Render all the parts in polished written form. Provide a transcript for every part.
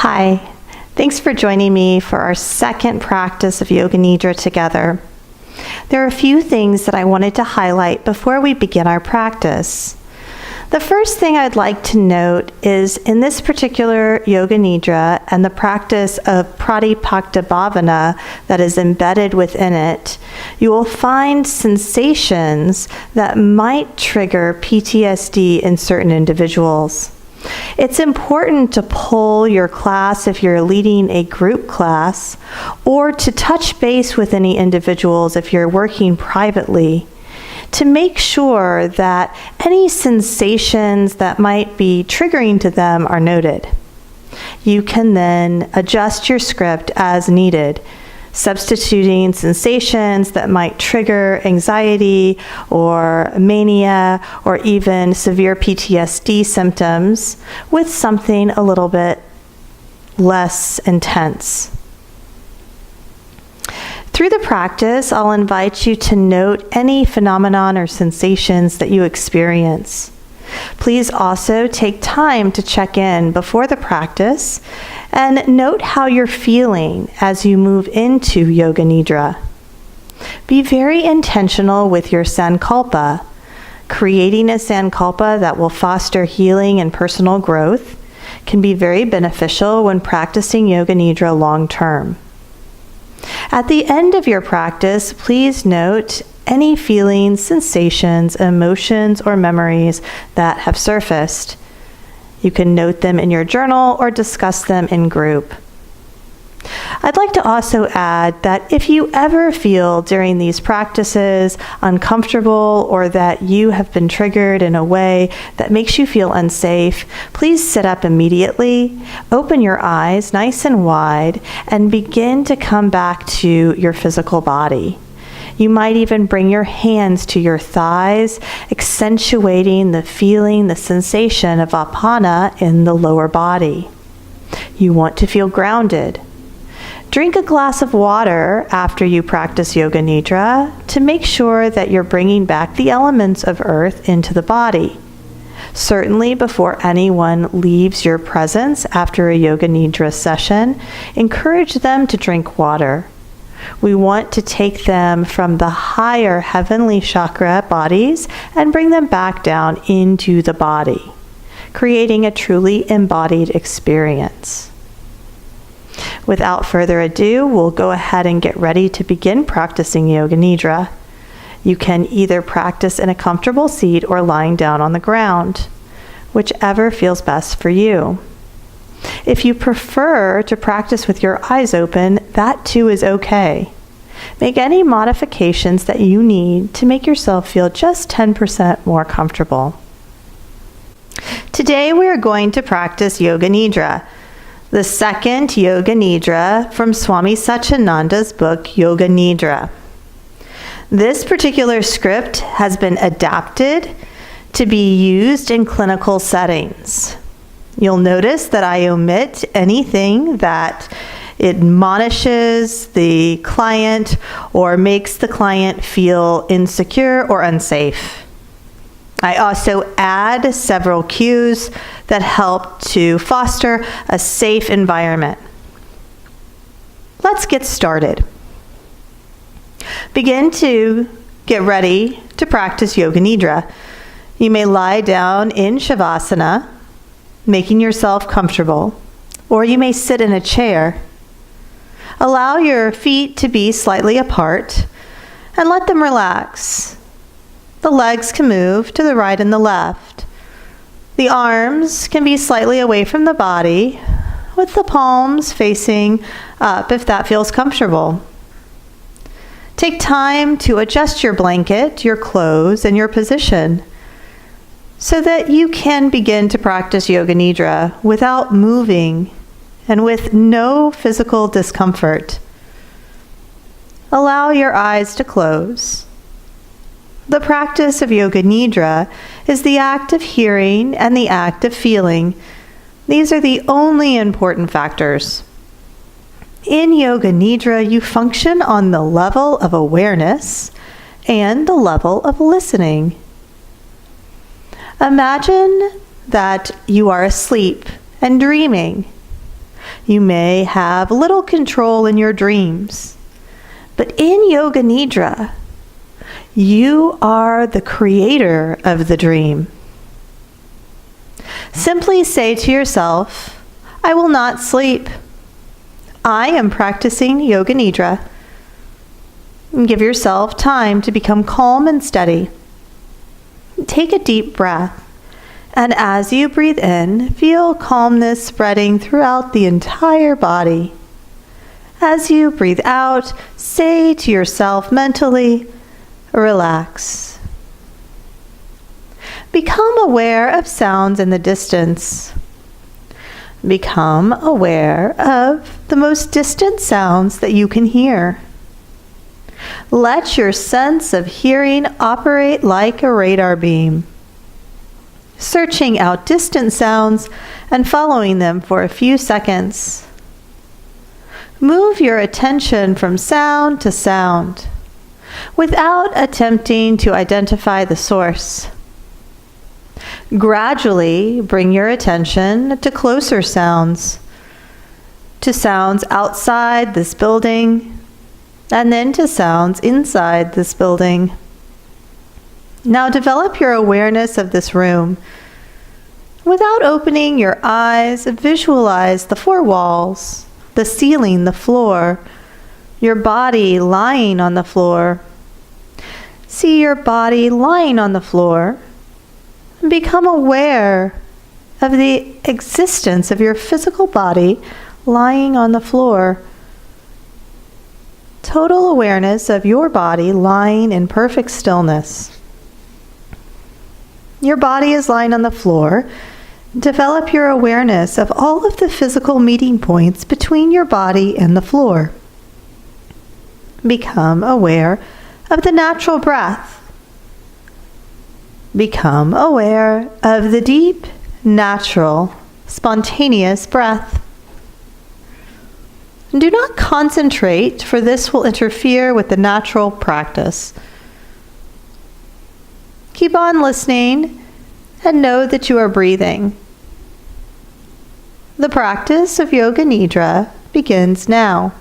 Hi, thanks for joining me for our second practice of Yoga Nidra together. There are a few things that I wanted to highlight before we begin our practice. The first thing I'd like to note is in this particular Yoga Nidra and the practice of Pratipakta Bhavana that is embedded within it, you will find sensations that might trigger PTSD in certain individuals. It's important to poll your class if you're leading a group class, or to touch base with any individuals if you're working privately, to make sure that any sensations that might be triggering to them are noted. You can then adjust your script as needed, substituting sensations that might trigger anxiety or mania or even severe PTSD symptoms with something a little bit less intense. Through the practice, I'll invite you to note any phenomenon or sensations that you experience. Please also take time to check in before the practice and note how you're feeling as you move into Yoga Nidra. Be very intentional with your sankalpa. Creating a sankalpa that will foster healing and personal growth can be very beneficial when practicing Yoga Nidra long term. At the end of your practice, please note any feelings, sensations, emotions, or memories that have surfaced. You can note them in your journal or discuss them in group. I'd like to also add that if you ever feel during these practices uncomfortable or that you have been triggered in a way that makes you feel unsafe, please sit up immediately, open your eyes nice and wide, and begin to come back to your physical body. You might even bring your hands to your thighs, accentuating the feeling, the sensation of apana in the lower body. You want to feel grounded. Drink a glass of water after you practice Yoga Nidra to make sure that you're bringing back the elements of earth into the body. Certainly before anyone leaves your presence after a Yoga Nidra session, encourage them to drink water. We want to take them from the higher heavenly chakra bodies and bring them back down into the body, creating a truly embodied experience. Without further ado, we'll go ahead and get ready to begin practicing Yoga Nidra. You can either practice in a comfortable seat or lying down on the ground, whichever feels best for you. If you prefer to practice with your eyes open, that too is okay. Make any modifications that you need to make yourself feel just 10% more comfortable. Today we are going to practice Yoga Nidra, the second Yoga Nidra from Swami Satchidananda's book, Yoga Nidra. This particular script has been adapted to be used in clinical settings. You'll notice that I omit anything that admonishes the client or makes the client feel insecure or unsafe. I also add several cues that help to foster a safe environment. Let's get started. Begin to get ready to practice Yoga Nidra. You may lie down in Shavasana, making yourself comfortable, or you may sit in a chair. Allow your feet to be slightly apart and let them relax. The legs can move to the right and the left. The arms can be slightly away from the body, with the palms facing up if that feels comfortable. Take time to adjust your blanket, your clothes, and your position so that you can begin to practice Yoga Nidra without moving and with no physical discomfort. Allow your eyes to close. The practice of Yoga Nidra is the act of hearing and the act of feeling. These are the only important factors. In Yoga Nidra, you function on the level of awareness and the level of listening. Imagine that you are asleep and dreaming. You may have little control in your dreams, but in Yoga Nidra, you are the creator of the dream. Simply say to yourself, I will not sleep. I am practicing Yoga Nidra. And give yourself time to become calm and steady. Take a deep breath, and as you breathe in, feel calmness spreading throughout the entire body. As you breathe out, say to yourself mentally, relax. Become aware of sounds in the distance. Become aware of the most distant sounds that you can hear. Let your sense of hearing operate like a radar beam, searching out distant sounds and following them for a few seconds. Move your attention from sound to sound, without attempting to identify the source. Gradually bring your attention to closer sounds, to sounds outside this building, and then to sounds inside this building. Now develop your awareness of this room. Without opening your eyes, visualize the four walls, the ceiling, the floor, your body lying on the floor. See your body lying on the floor and become aware of the existence of your physical body lying on the floor. Total awareness of your body lying in perfect stillness. Your body is lying on the floor. Develop your awareness of all of the physical meeting points between your body and the floor. Become aware of the natural breath. Become aware of the deep, natural, spontaneous breath. Do not concentrate, for this will interfere with the natural practice. Keep on listening and know that you are breathing. The practice of Yoga Nidra begins now.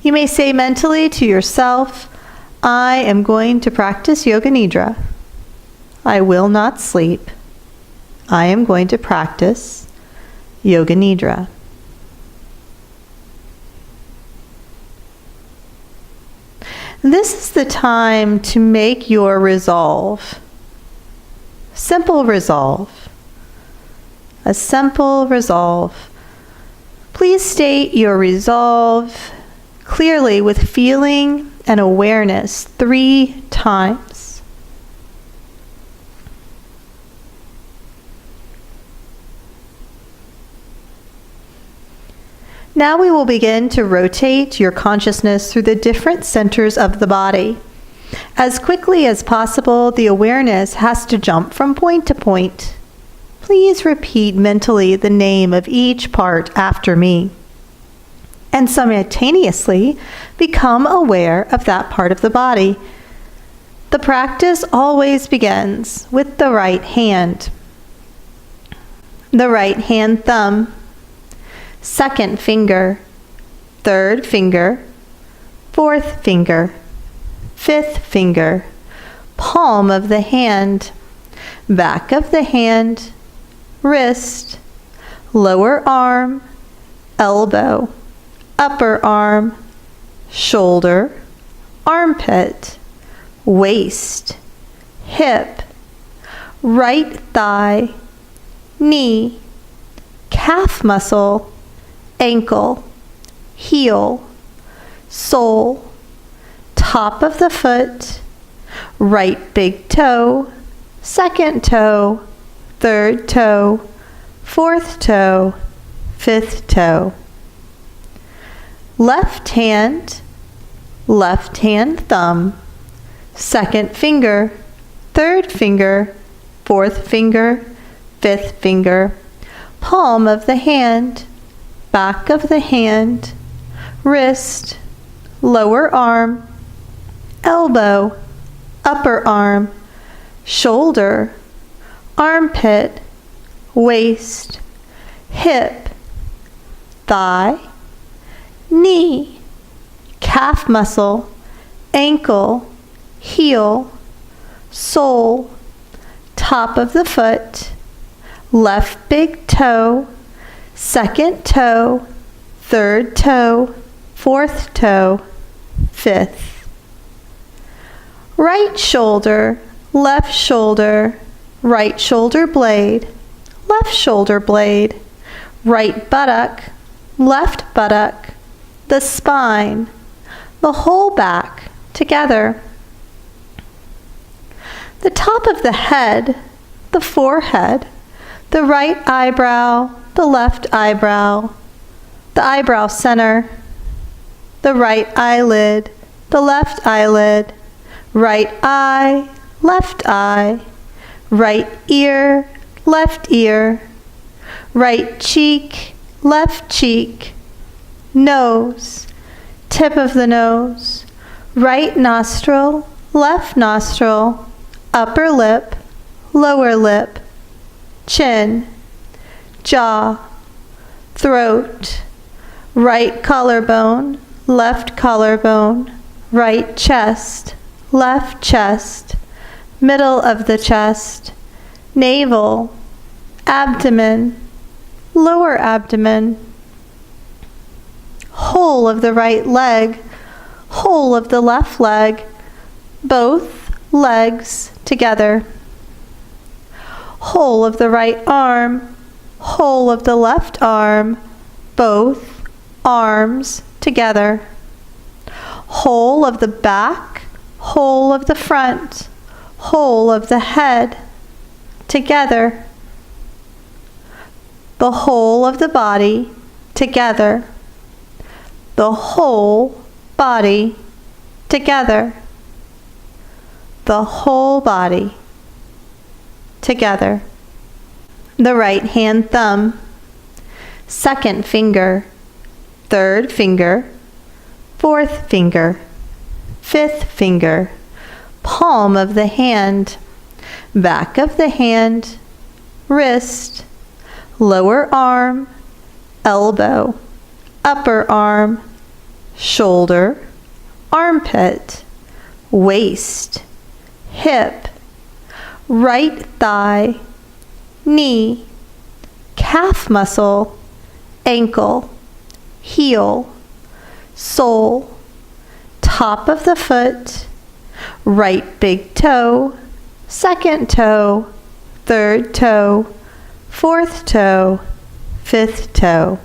You may say mentally to yourself, I am going to practice Yoga Nidra. I will not sleep. I am going to practice Yoga Nidra. This is the time to make your resolve. Simple resolve. A simple resolve. Please state your resolve clearly with feeling and awareness 3 times. Now we will begin to rotate your consciousness through the different centers of the body. As quickly as possible, the awareness has to jump from point to point. Please repeat mentally the name of each part after me, and simultaneously become aware of that part of the body. The practice always begins with the right hand. The right hand thumb, second finger, third finger, fourth finger, fifth finger, palm of the hand, back of the hand, wrist, lower arm, elbow, upper arm, shoulder, armpit, waist, hip, right thigh, knee, calf muscle, ankle, heel, sole, top of the foot, right big toe, second toe, third toe, fourth toe, fifth toe. Left hand thumb, second finger, third finger, fourth finger, fifth finger, palm of the hand, back of the hand, wrist, lower arm, elbow, upper arm, shoulder, armpit, waist, hip, thigh, knee, calf muscle, ankle, heel, sole, top of the foot, left big toe, second toe, third toe, fourth toe, fifth. Right shoulder, right shoulder blade, left shoulder blade, right buttock, left buttock, the spine, the whole back together. The top of the head, the forehead, the right eyebrow, the left eyebrow, the eyebrow center, the right eyelid, the left eyelid, right eye, left eye, right ear, left ear, right cheek, left cheek, nose, tip of the nose, right nostril, left nostril, upper lip, lower lip, chin, jaw, throat, right collarbone, left collarbone, right chest, left chest, middle of the chest, navel, abdomen, lower abdomen, whole of the right leg, whole of the left leg, both legs together, whole of the right arm, whole of the left arm, both arms together, whole of the back, whole of the front, whole of the head together, the whole of the body together, the whole body together, the whole body together. The right hand thumb, second finger, third finger, fourth finger, fifth finger, palm of the hand, back of the hand, wrist, lower arm, elbow, upper arm, shoulder, armpit, waist, hip, right thigh, knee, calf muscle, ankle, heel, sole, top of the foot, right big toe, second toe, third toe, fourth toe, fifth toe.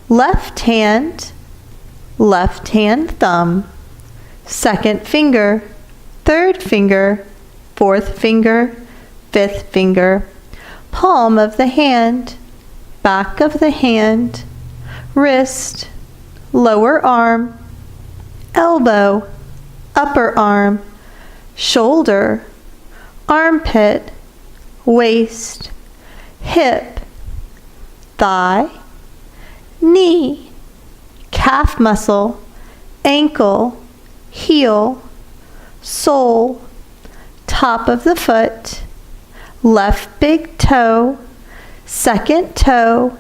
Left hand thumb, second finger, third finger, fourth finger, fifth finger, palm of the hand, back of the hand, wrist, lower arm, elbow, upper arm, shoulder, armpit, waist, hip, thigh, knee, calf muscle, ankle, heel, sole, top of the foot, left big toe, second toe,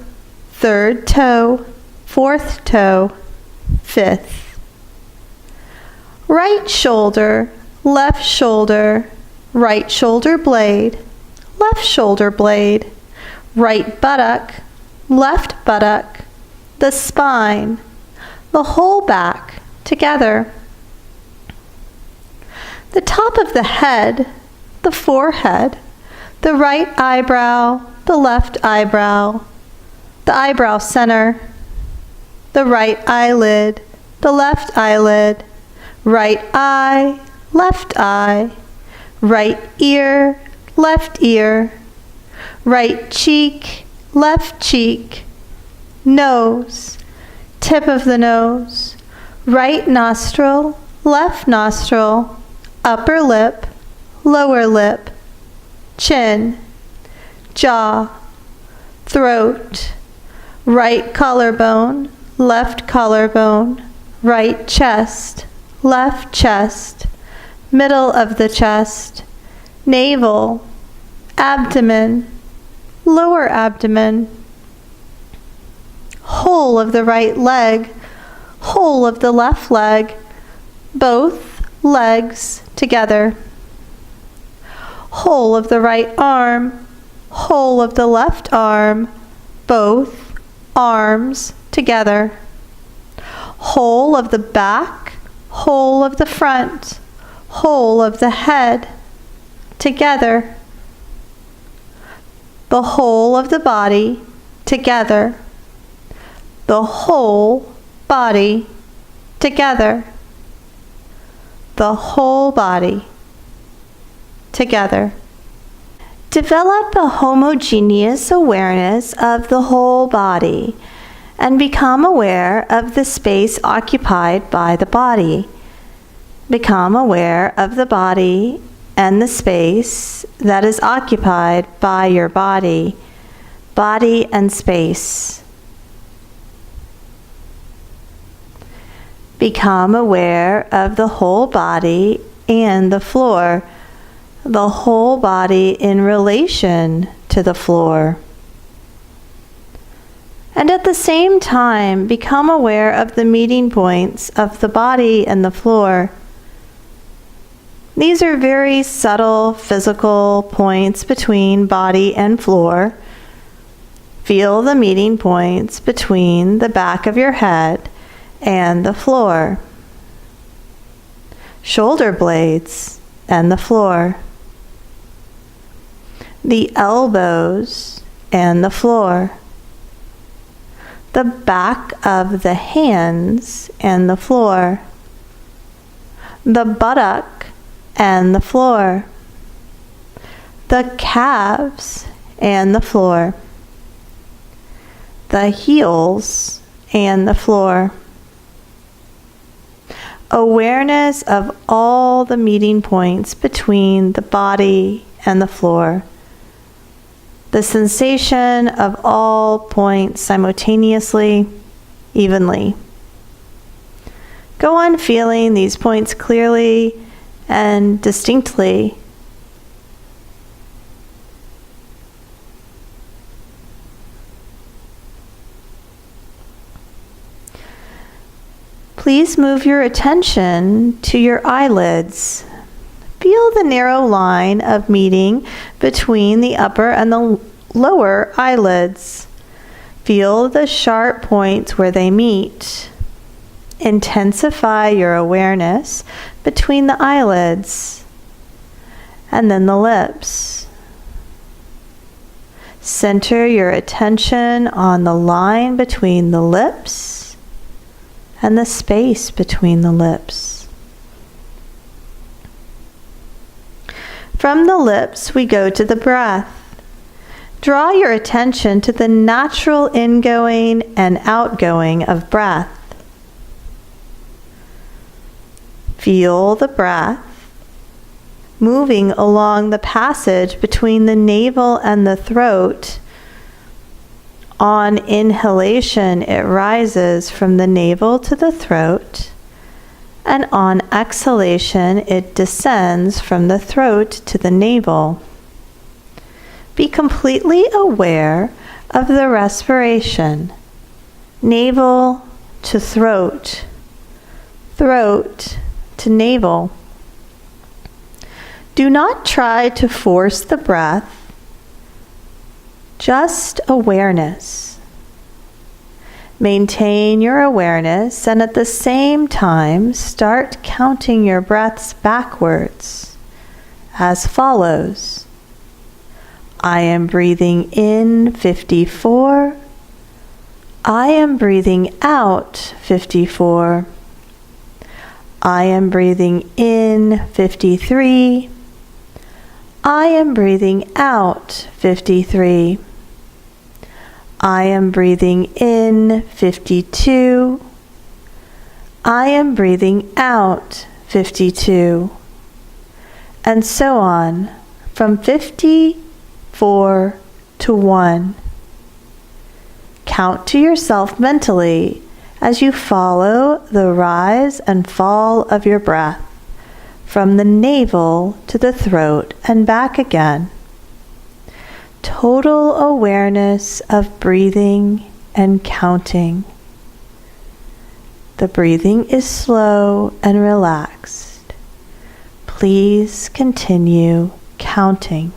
third toe, fourth toe, fifth. Right shoulder, right shoulder blade, left shoulder blade, right buttock, left buttock, the spine, the whole back together. The top of the head, the forehead, the right eyebrow, the left eyebrow, the eyebrow center, the right eyelid, the left eyelid, right eye, left eye, right ear, left ear, right cheek, left cheek, nose, tip of the nose, right nostril, left nostril, upper lip, lower lip, chin, jaw, throat, right collarbone, left collarbone, right chest, left chest, middle of the chest, navel, abdomen, lower abdomen, whole of the right leg, whole of the left leg, both legs together. Whole of the right arm, whole of the left arm, both arms together. Whole of the back, whole of the front, whole of the head together. The whole of the body together. The whole body together. The whole body together. Develop a homogeneous awareness of the whole body and become aware of the space occupied by the body. Become aware of the body and the space that is occupied by your body, body and space. Become aware of the whole body and the floor, the whole body in relation to the floor. And at the same time, become aware of the meeting points of the body and the floor. These are very subtle physical points between body and floor. Feel the meeting points between the back of your head and the floor. Shoulder blades and the floor. The elbows and the floor. The back of the hands and the floor. The buttock and the floor. The calves and the floor. The heels and the floor. Awareness of all the meeting points between the body and the floor. The sensation of all points simultaneously, evenly. Go on feeling these points clearly and distinctly. Please move your attention to your eyelids. Feel the narrow line of meeting between the upper and the lower eyelids. Feel the sharp points where they meet. Intensify your awareness between the eyelids and then the lips. Center your attention on the line between the lips and the space between the lips. From the lips, we go to the breath. Draw your attention to the natural ingoing and outgoing of breath. Feel the breath moving along the passage between the navel and the throat. On inhalation, it rises from the navel to the throat, and on exhalation, it descends from the throat to the navel. Be completely aware of the respiration, navel to throat, throat to navel. Do not try to force the breath, just awareness. Maintain your awareness and at the same time start counting your breaths backwards as follows. I am breathing in 54. I am breathing out 54. I am breathing in 53. I am breathing out 53. I am breathing in 52. I am breathing out 52. And so on from 54 to 1. Count to yourself mentally as you follow the rise and fall of your breath from the navel to the throat and back again. Total awareness of breathing and counting. The breathing is slow and relaxed. Please continue counting.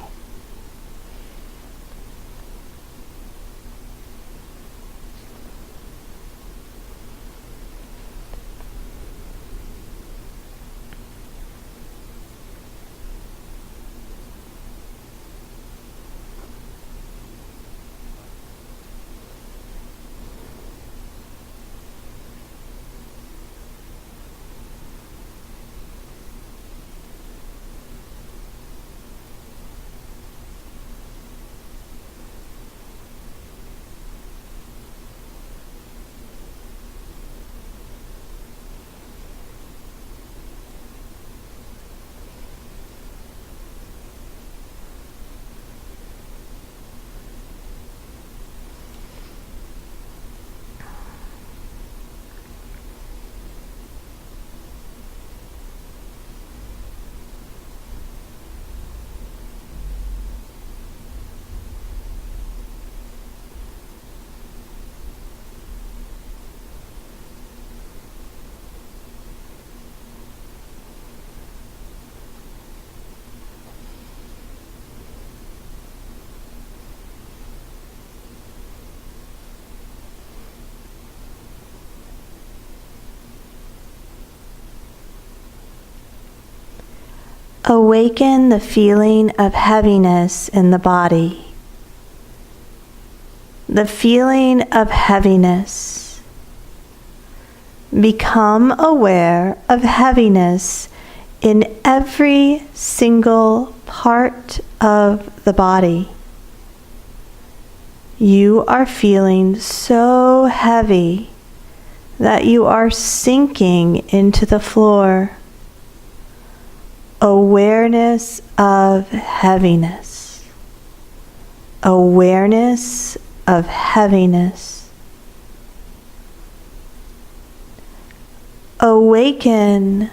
Awaken the feeling of heaviness in the body. The feeling of heaviness. Become aware of heaviness in every single part of the body. You are feeling so heavy that you are sinking into the floor. Awareness of heaviness. Awareness of heaviness. Awaken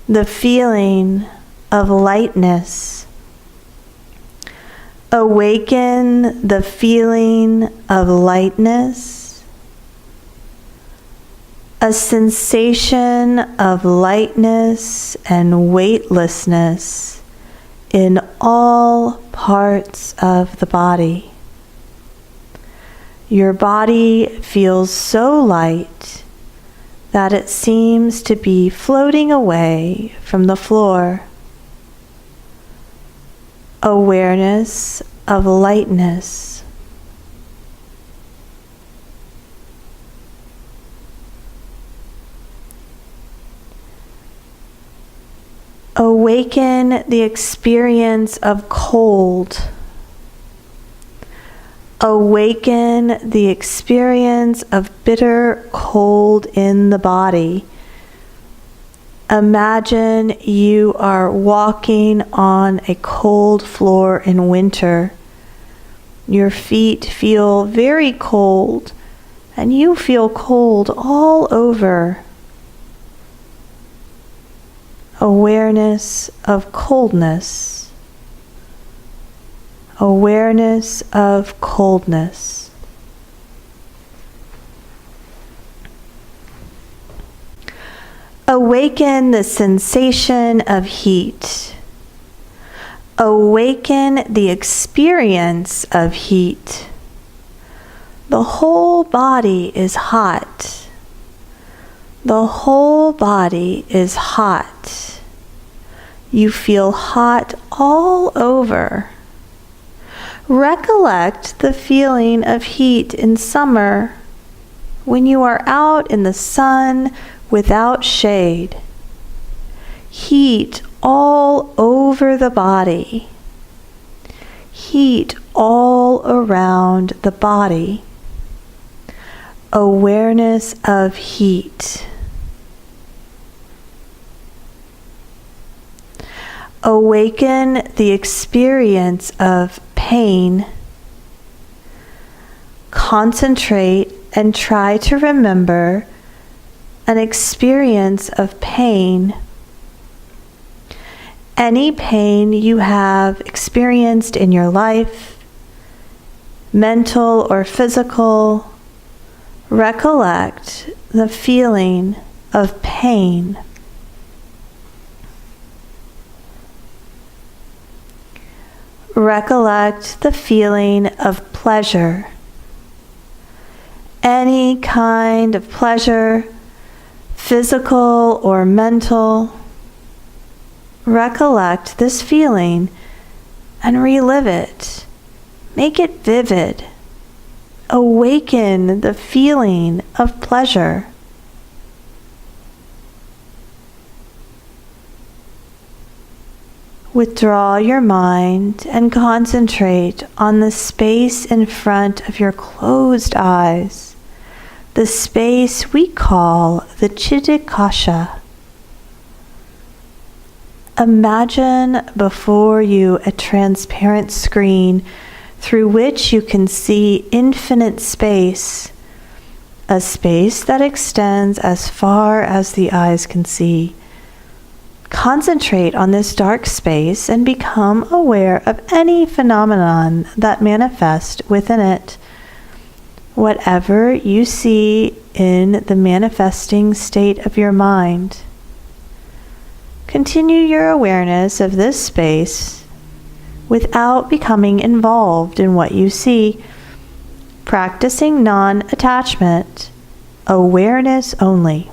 the feeling of lightness. Awaken the feeling of lightness. A sensation of lightness and weightlessness in all parts of the body. Your body feels so light that it seems to be floating away from the floor. Awareness of lightness. Awaken the experience of cold. Awaken the experience of bitter cold in the body. Imagine you are walking on a cold floor in winter. Your feet feel very cold, and you feel cold all over. Awareness of coldness. Awareness of coldness. Awaken the sensation of heat. Awaken the experience of heat. The whole body is hot. The whole body is hot. You feel hot all over. Recollect the feeling of heat in summer when you are out in the sun without shade. Heat all over the body. Heat all around the body. Awareness of heat. Awaken the experience of pain. Concentrate and try to remember an experience of pain. Any pain you have experienced in your life, mental or physical, Recollect the feeling of pain. Recollect the feeling of pleasure. Any kind of pleasure, physical or mental. Recollect this feeling and relive it. Make it vivid. Awaken the feeling of pleasure. Withdraw your mind and concentrate on the space in front of your closed eyes, the space we call the Chit akasha. Imagine before you a transparent screen through which you can see infinite space, a space that extends as far as the eyes can see. Concentrate on this dark space and become aware of any phenomenon that manifests within it. Whatever you see in the manifesting state of your mind. Continue your awareness of this space without becoming involved in what you see, practicing non-attachment, awareness only.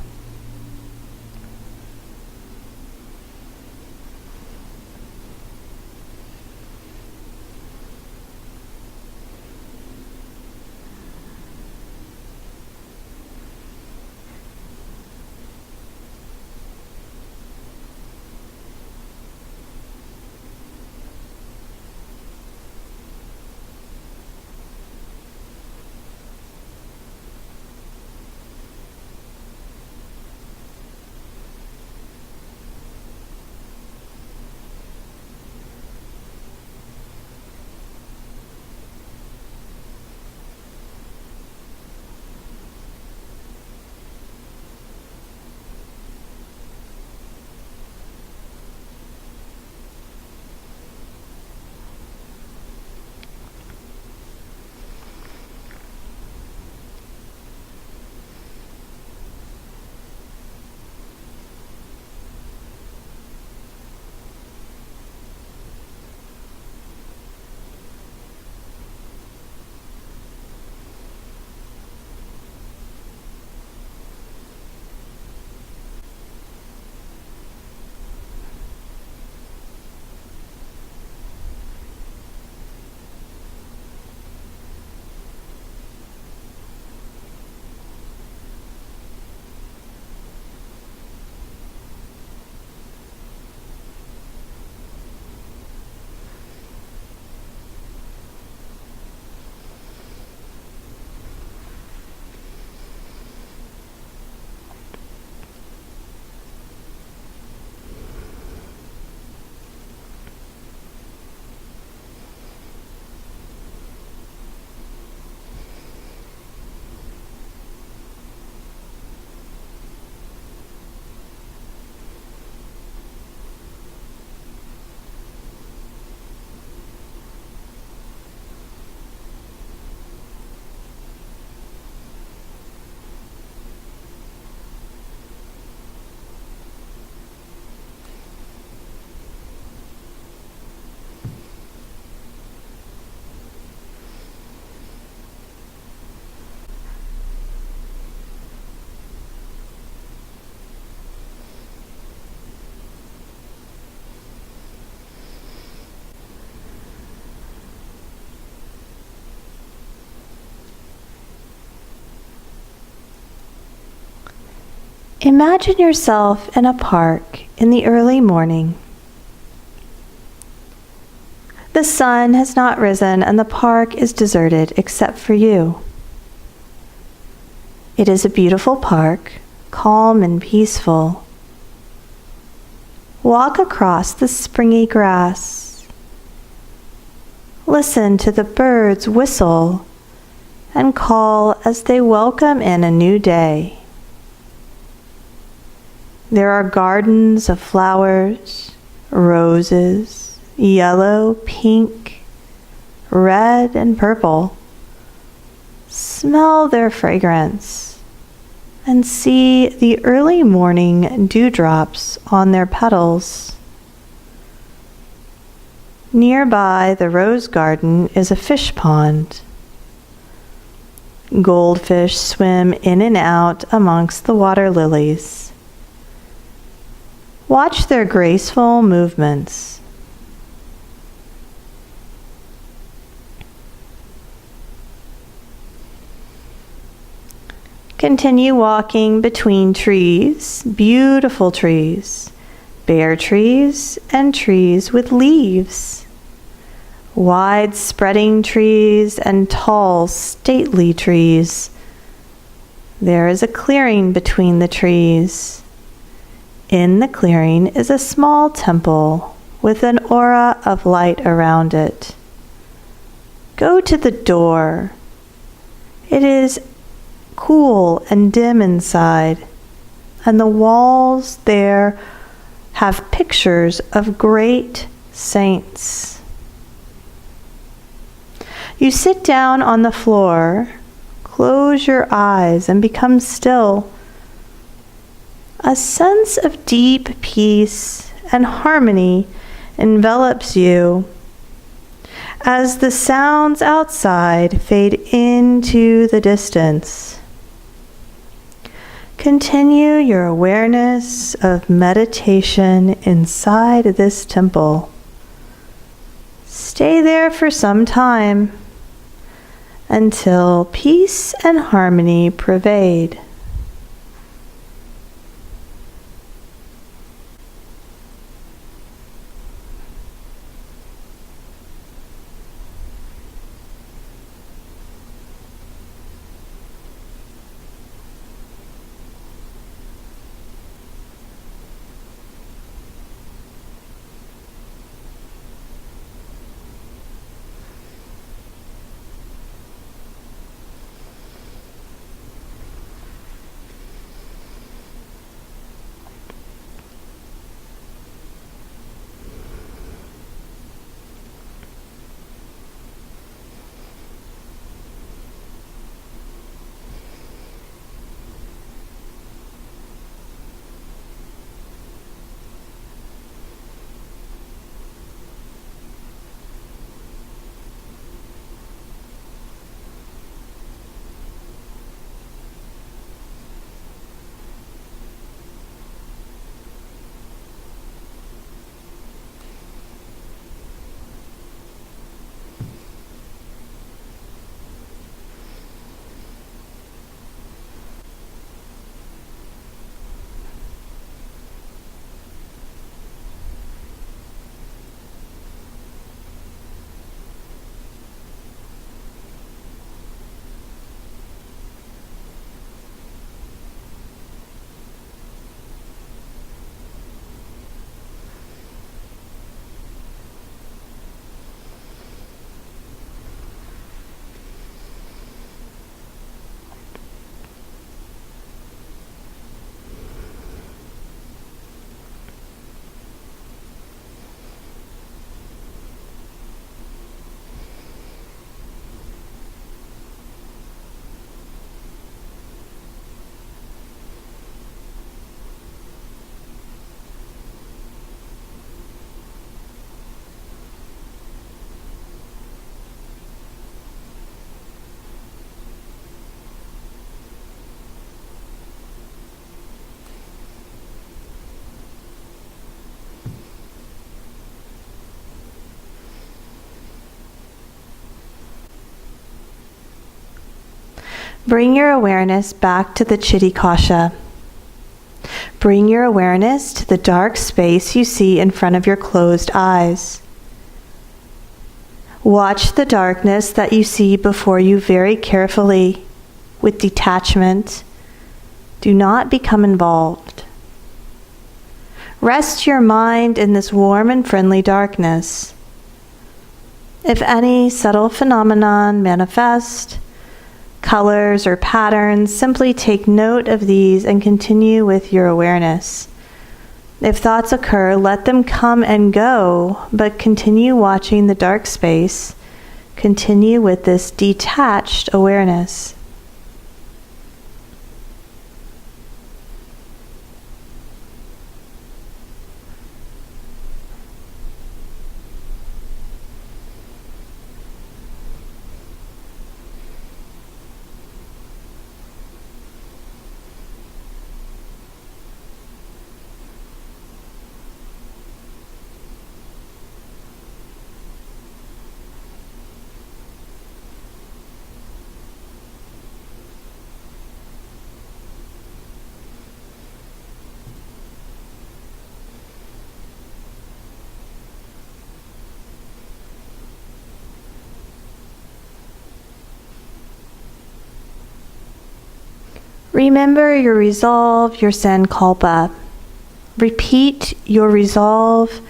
Imagine yourself in a park in the early morning. The sun has not risen and the park is deserted except for you. It is a beautiful park, calm and peaceful. Walk across the springy grass. Listen to the birds whistle and call as they welcome in a new day. There are gardens of flowers, roses, yellow, pink, red, and purple. Smell their fragrance and see the early morning dewdrops on their petals. Nearby the rose garden is a fish pond. Goldfish swim in and out amongst the water lilies. Watch their graceful movements. Continue walking between trees, beautiful trees, bare trees, and trees with leaves. Wide spreading trees and tall, stately trees. There is a clearing between the trees. In the clearing is a small temple with an aura of light around it. Go to the door. It is cool and dim inside, and the walls there have pictures of great saints. You sit down on the floor, close your eyes, and become still. A sense of deep peace and harmony envelops you as the sounds outside fade into the distance. Continue your awareness of meditation inside this temple. Stay there for some time until peace and harmony pervade. Bring your awareness back to the Chit akasha. Bring your awareness to the dark space you see in front of your closed eyes. Watch the darkness that you see before you very carefully, with detachment. Do not become involved. Rest your mind in this warm and friendly darkness. If any subtle phenomenon manifest, colors or patterns, simply take note of these and continue with your awareness. If thoughts occur, let them come and go, but continue watching the dark space. Continue with this detached awareness. Remember your resolve, your sankalpa. Repeat your resolve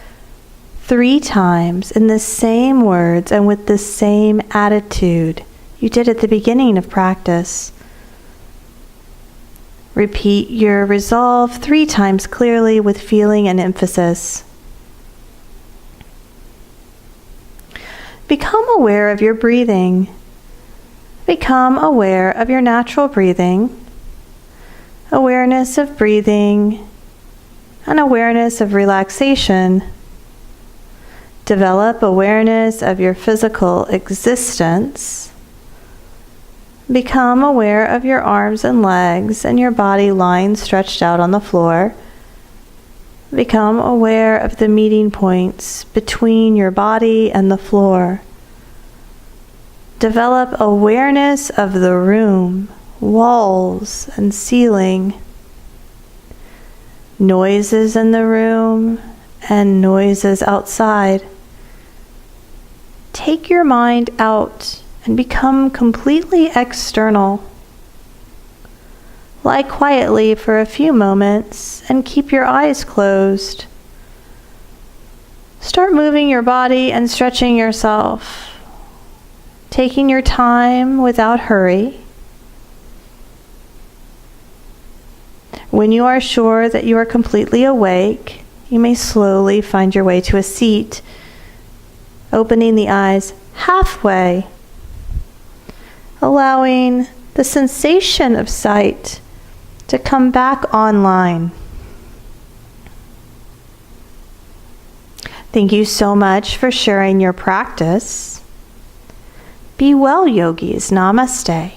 3 times in the same words and with the same attitude you did at the beginning of practice. Repeat your resolve 3 times clearly with feeling and emphasis. Become aware of your breathing. Become aware of your natural breathing, awareness of breathing, and awareness of relaxation. Develop awareness of your physical existence. Become aware of your arms and legs and your body lying stretched out on the floor. Become aware of the meeting points between your body and the floor. Develop awareness of the room, walls and ceiling, noises in the room and noises outside. Take your mind out and become completely external. Lie quietly for a few moments and keep your eyes closed. Start moving your body and stretching yourself, taking your time without hurry. When you are sure that you are completely awake, you may slowly find your way to a seat, opening the eyes halfway, allowing the sensation of sight to come back online. Thank you so much for sharing your practice. Be well, yogis. Namaste.